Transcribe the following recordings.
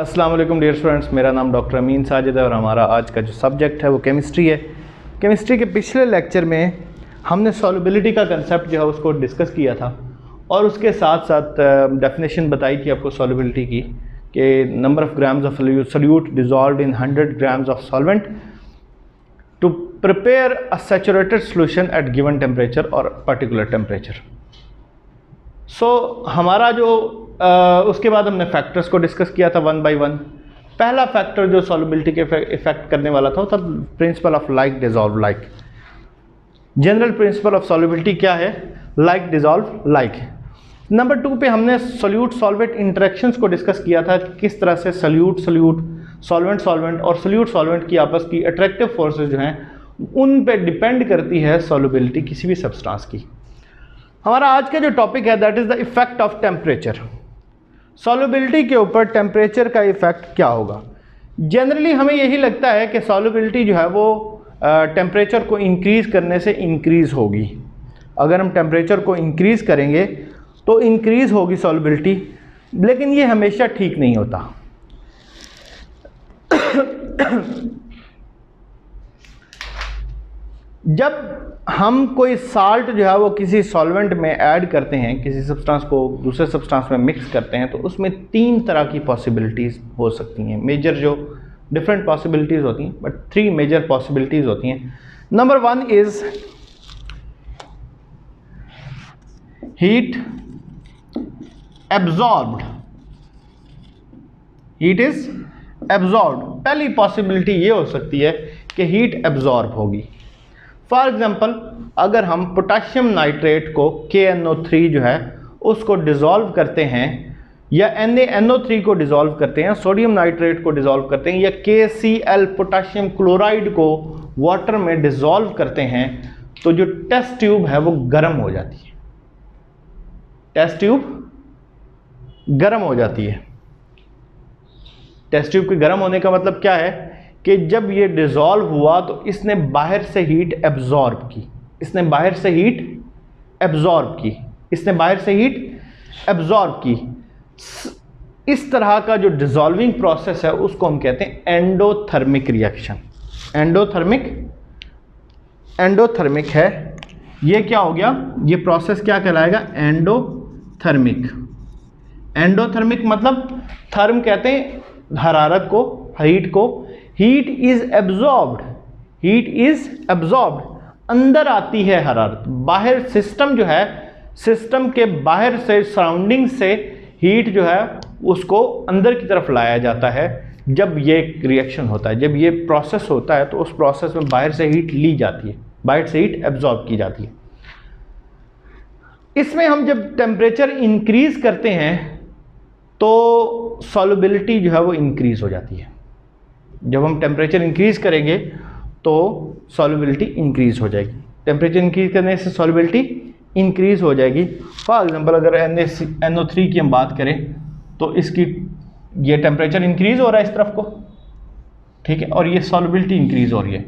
अस्सलाम वालेकुम dear students, मेरा नाम डॉक्टर अमीन साजिद है और हमारा आज का जो सब्जेक्ट है वो केमिस्ट्री है। केमिस्ट्री के पिछले लेक्चर में हमने सॉल्युबिलिटी का कंसेप्ट जो है उसको डिस्कस किया था और उसके साथ साथ डेफिनेशन बताई थी आपको सॉल्युबिलिटी की कि number of grams of solute dissolve in 100 grams of solvent to prepare a saturated solution at given temperature और पर्टिकुलर टेम्परेचर। हमारा जो उसके बाद हमने फैक्टर्स को डिस्कस किया था वन बाय वन। पहला फैक्टर जो सॉल्युबिलिटी के इफेक्ट करने वाला था वो था principle of like dissolve like. General principle of solubility क्या है? Like dissolve like. नंबर 2 पे हमने सोल्यूट सॉल्वेंट इंटरेक्शंस को डिस्कस किया था, किस तरह से सोल्यूट सॉल्वेंट और सोल्यूट सॉल्वेंट की आपस की अट्रैक्टिव फोर्सेस जो हैं उन पे डिपेंड करती है सॉल्युबिलिटी किसी भी सब्सटेंस की। हमारा आज का जो टॉपिक है that is the effect of temperature. Solubility के ऊपर टेम्परेचर का इफेक्ट क्या होगा? जनरली हमें यही लगता है कि सॉल्युबिलिटी जो है वो टेम्परेचर को इंक्रीज़ करने से इंक्रीज़ होगी। अगर हम टेम्परेचर को इंक्रीज़ करेंगे तो इंक्रीज़ होगी सॉल्युबिलिटी, लेकिन ये हमेशा ठीक नहीं होता। जब हम कोई साल्ट जो है वो किसी सॉल्वेंट में ऐड करते हैं, किसी सब्सटेंस को दूसरे सब्सटेंस में मिक्स करते हैं, तो उसमें 3 तरह की पॉसिबिलिटीज़ हो सकती हैं। मेजर जो डिफरेंट पॉसिबिलिटीज़ होती हैं, बट 3 मेजर पॉसिबिलिटीज़ होती हैं। Number 1 is heat absorbed. Heat is absorbed. पहली पॉसिबिलिटी ये हो सकती है कि हीट एब्जॉर्ब होगी। फॉर एग्जाम्पल, अगर हम पोटाशियम नाइट्रेट को KNO3 जो है उसको डिज़ोल्व करते हैं, या NaNO3 को डिज़ोल्व करते हैं, सोडियम नाइट्रेट को डिज़ोल्व करते हैं, या KCl पोटाशियम क्लोराइड को वाटर में डिज़ोल्व करते हैं, तो जो टेस्ट ट्यूब है वो गर्म हो जाती है। टेस्ट ट्यूब गर्म हो जाती है। टेस्ट ट्यूब के गर्म होने का मतलब क्या है कि जब ये डिज़ोल्व हुआ तो इसने बाहर से हीट एब्जॉर्ब की। इसने बाहर से हीट एब्जॉर्ब की। इस तरह का जो डिज़ोल्विंग प्रोसेस है उसको हम कहते हैं एंडोथर्मिक रिएक्शन। एंडोथर्मिक है। ये क्या हो गया? ये प्रोसेस क्या कहलाएगा? एंडोथर्मिक मतलब थर्म कहते हैं हरारत को, हीट को। Heat is absorbed. अंदर आती है हरारत। बाहर सिस्टम जो है, सिस्टम के बाहर से, सराउंडिंग से हीट जो है उसको अंदर की तरफ लाया जाता है। जब ये रिएक्शन होता है, जब ये प्रोसेस होता है, तो उस प्रोसेस में बाहर से हीट ली जाती है, बाहर से हीट एब्जॉर्ब की जाती है। इसमें हम जब टेम्परेचर इंक्रीज करते हैं तो सॉल्युबिलिटी जो है वो इंक्रीज हो जाती है। जब हम टेम्परेचर इंक्रीज करेंगे तो सॉल्युबिलिटी इंक्रीज हो जाएगी। टेम्परेचर इंक्रीज करने से सॉल्युबिलिटी इंक्रीज हो जाएगी। फॉर एग्जांपल, अगर NaNO3 की हम बात करें तो इसकी ये टेम्परेचर इंक्रीज हो रहा है इस तरफ को, ठीक है, और ये सॉल्युबिलिटी इंक्रीज हो रही है।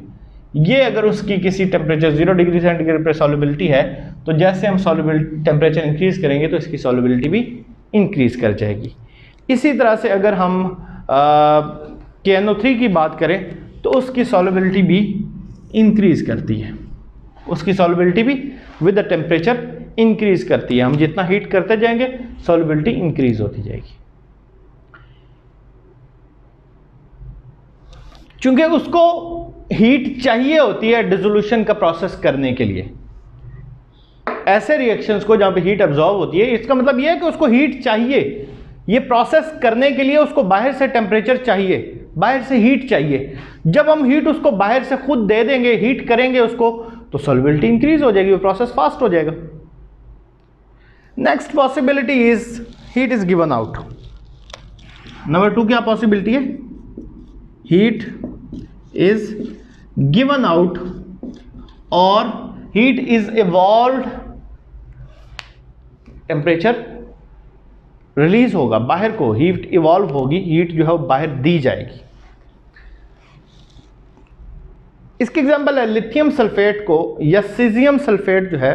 ये अगर उसकी किसी टेम्परेचर 0 डिग्री सेंटीग्रेड पर सॉल्युबिलिटी है, तो जैसे हम सॉल्युबिलिटी टेम्परेचर इंक्रीज करेंगे तो इसकी सॉल्युबिलिटी भी इंक्रीज कर जाएगी। इसी तरह से अगर हम KNO3 की बात करें तो उसकी सॉल्युबिलिटी भी इंक्रीज करती है। उसकी सॉल्युबिलिटी भी विद द टेम्परेचर इंक्रीज करती है। हम जितना हीट करते जाएंगे सॉल्युबिलिटी इंक्रीज होती जाएगी, क्योंकि उसको हीट चाहिए होती है डिसोल्यूशन का प्रोसेस करने के लिए। ऐसे रिएक्शंस को जहां पे हीट एब्जॉर्ब होती है, इसका मतलब यह है कि उसको हीट चाहिए। ये प्रोसेस करने के लिए उसको बाहर से टेम्परेचर चाहिए, बाहर से हीट चाहिए। जब हम हीट उसको बाहर से खुद दे देंगे, हीट करेंगे उसको, तो सॉल्युबिलिटी इंक्रीज हो जाएगी, वो प्रोसेस फास्ट हो जाएगा। Next possibility is heat is given out. Number 2 क्या पॉसिबिलिटी है? हीट इज गिवन आउट और heat is evolved. Temperature release होगा बाहर को, हीट इवॉल्व होगी, हीट जो है वो बाहर दी जाएगी। इसकी एग्जांपल है लिथियम सल्फेट को या सीजियम सल्फेट जो है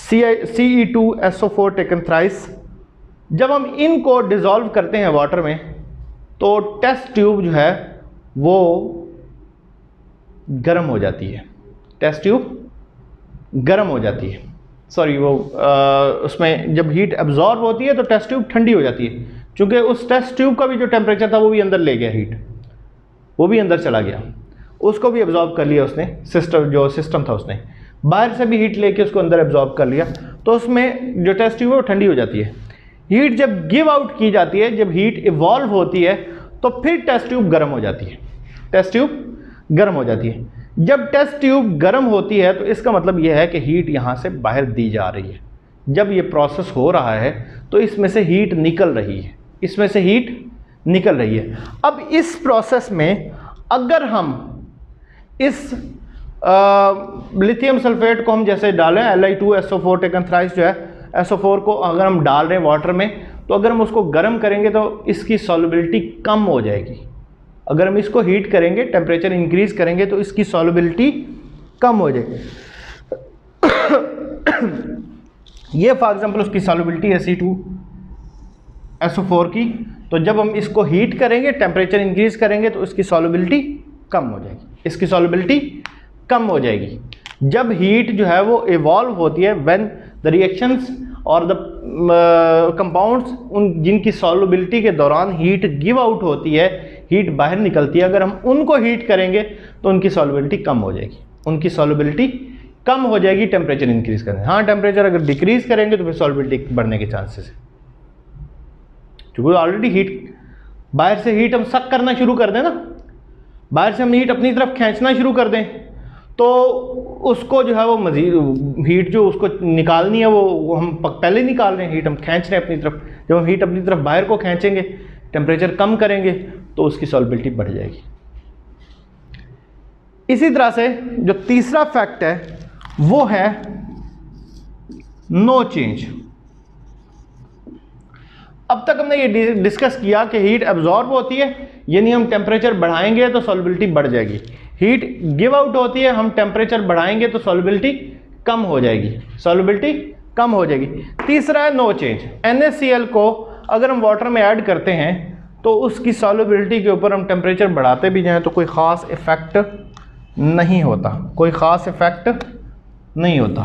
Ce2SO4 टेकन थ्राइस। जब हम इनको डिसॉल्व करते हैं वाटर में तो टेस्ट ट्यूब जो है वो गर्म हो जाती है, टेस्ट ट्यूब गर्म हो जाती है, सॉरी वो उसमें जब हीट एब्जॉर्ब होती है तो टेस्ट ट्यूब ठंडी हो जाती है, क्योंकि उस टेस्ट ट्यूब का भी जो टेम्परेचर था वो भी अंदर ले गया, हीट वो भी अंदर चला गया, उसको भी एब्जॉर्ब कर लिया उसने, सिस्टम था उसने बाहर से भी हीट लेके उसको अंदर एब्जॉर्ब कर लिया, तो उसमें जो टेस्ट ट्यूब है वो ठंडी हो जाती है। हीट जब गिव आउट की जाती है, जब हीट इवॉल्व होती है तो फिर टेस्ट ट्यूब गर्म हो जाती है, टेस्ट ट्यूब गर्म हो जाती है। जब टेस्ट ट्यूब गर्म होती है तो इसका मतलब यह है कि हीट यहाँ से बाहर दी जा रही है। जब ये प्रोसेस हो रहा है तो इसमें से हीट निकल रही है, इसमें से हीट निकल रही है। अब इस प्रोसेस में अगर हम इस लिथियम सल्फेट को हम जैसे डालें Li2SO4 टेकन थ्राइस जो है SO4 को अगर हम डाल रहे हैं वाटर में, तो अगर हम उसको गर्म करेंगे तो इसकी सॉल्युबिलिटी कम हो जाएगी। अगर हम इसको हीट करेंगे, टेम्परेचर इंक्रीज करेंगे तो इसकी सॉल्युबिलिटी कम हो जाएगी। ये फॉर एग्जांपल उसकी सॉल्युबिलिटी है C2SO4 की, तो जब हम इसको हीट करेंगे, टेम्परेचर इंक्रीज करेंगे तो इसकी सॉल्युबिलिटी कम हो जाएगी, इसकी सॉल्युबिलिटी कम हो जाएगी। जब हीट जो है वो इवॉल्व होती है, व्हेन द रिएक्शंस और द कंपाउंड्स उन जिनकी सॉल्युबिलिटी के दौरान हीट गिव आउट होती है, हीट बाहर निकलती है, अगर हम उनको हीट करेंगे तो उनकी सॉल्युबिलिटी कम हो जाएगी, उनकी सॉल्युबिलिटी कम हो जाएगी टेम्परेचर इंक्रीज करने। हाँ, टेम्परेचर अगर डिक्रीज करेंगे तो फिर सॉल्युबिलिटी बढ़ने के चांसेस है, क्योंकि ऑलरेडी हीट बाहर से हीट हम सक करना शुरू कर दें ना, बाहर से हम हीट अपनी तरफ खींचना शुरू कर दें तो उसको जो है वो मजीद हीट जो उसको निकालनी है वो हम पहले निकाल रहे हैं, हीट हम खींच रहे हैं अपनी तरफ। जब हम हीट अपनी तरफ बाहर को खींचेंगे, टेम्परेचर कम करेंगे तो उसकी सॉल्युबिलिटी बढ़ जाएगी। इसी तरह से जो तीसरा फैक्ट है वो है नो चेंज। अब तक हमने ये डिस्कस किया कि हीट एब्जॉर्ब होती है, यानी हम टेम्परेचर बढ़ाएंगे तो सॉल्युबिलिटी बढ़ जाएगी। हीट गिव आउट होती है, हम टेम्परेचर बढ़ाएंगे तो सॉल्युबिलिटी कम हो जाएगी, सॉल्युबिलिटी कम हो जाएगी। तीसरा है नो चेंज। NaCl को अगर हम वाटर में ऐड करते हैं तो उसकी सॉल्युबिलिटी के ऊपर हम टेम्परेचर बढ़ाते भी जाएं तो कोई ख़ास इफेक्ट नहीं होता, कोई ख़ास इफेक्ट नहीं होता।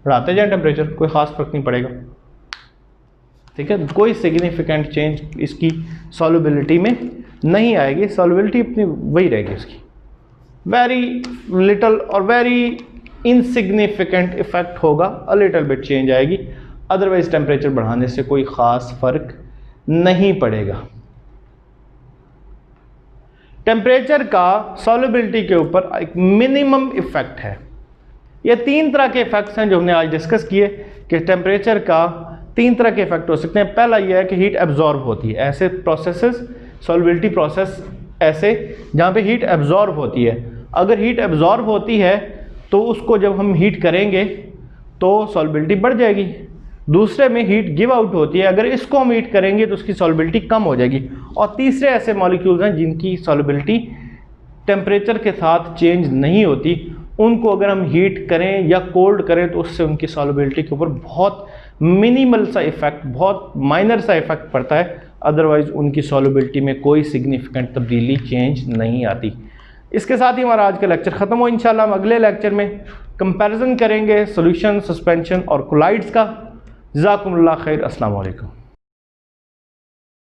बढ़ाते जाएं टेम्परेचर, कोई ख़ास फर्क नहीं पड़ेगा, ठीक है। कोई सिग्निफिकेंट चेंज इसकी सॉल्युबिलिटी में नहीं आएगी, सॉल्युबिलिटी अपनी वही रहेगी इसकी। वेरी लिटल और वेरी इनसिग्निफिकेंट इफेक्ट होगा, अ लिटल बिट चेंज आएगी, अदरवाइज टेम्परेचर बढ़ाने से कोई ख़ास फर्क नहीं पड़ेगा। टेम्परेचर का सॉल्युबिलिटी के ऊपर एक मिनिमम इफेक्ट है। ये तीन तरह के इफेक्ट्स हैं जो हमने आज डिस्कस किए कि टेम्परेचर का तीन तरह के इफेक्ट हो सकते हैं। पहला यह है कि हीट एब्जॉर्ब होती है, ऐसे प्रोसेसेस सॉल्युबिलिटी प्रोसेस ऐसे जहाँ पे हीट एब्जॉर्ब होती है। अगर हीट एब्जॉर्ब होती है तो उसको जब हम हीट करेंगे तो सॉल्युबिलिटी बढ़ जाएगी। दूसरे में हीट गिव आउट होती है, अगर इसको हम हीट करेंगे तो उसकी सॉल्युबिलिटी कम हो जाएगी। और तीसरे ऐसे मॉलिक्यूल्स हैं जिनकी सॉल्युबिलिटी टेम्परेचर के साथ चेंज नहीं होती, उनको अगर हम हीट करें या कोल्ड करें तो उससे उनकी सॉल्युबिलिटी के ऊपर बहुत मिनिमल सा इफेक्ट, बहुत माइनर सा इफेक्ट पड़ता है, अदरवाइज उनकी सॉल्युबिलिटी में कोई सिग्निफिकेंट तब्दीली चेंज नहीं आती। इसके साथ ही हमारा आज का लेक्चर ख़त्म हो। इंशाल्लाह हम अगले लेक्चर में कंपैरिजन करेंगे सॉल्यूशन, सस्पेंशन और कोलाइड्स का। जज़ाकुमुल्लाह खैर। अस्सलाम वालेकुम।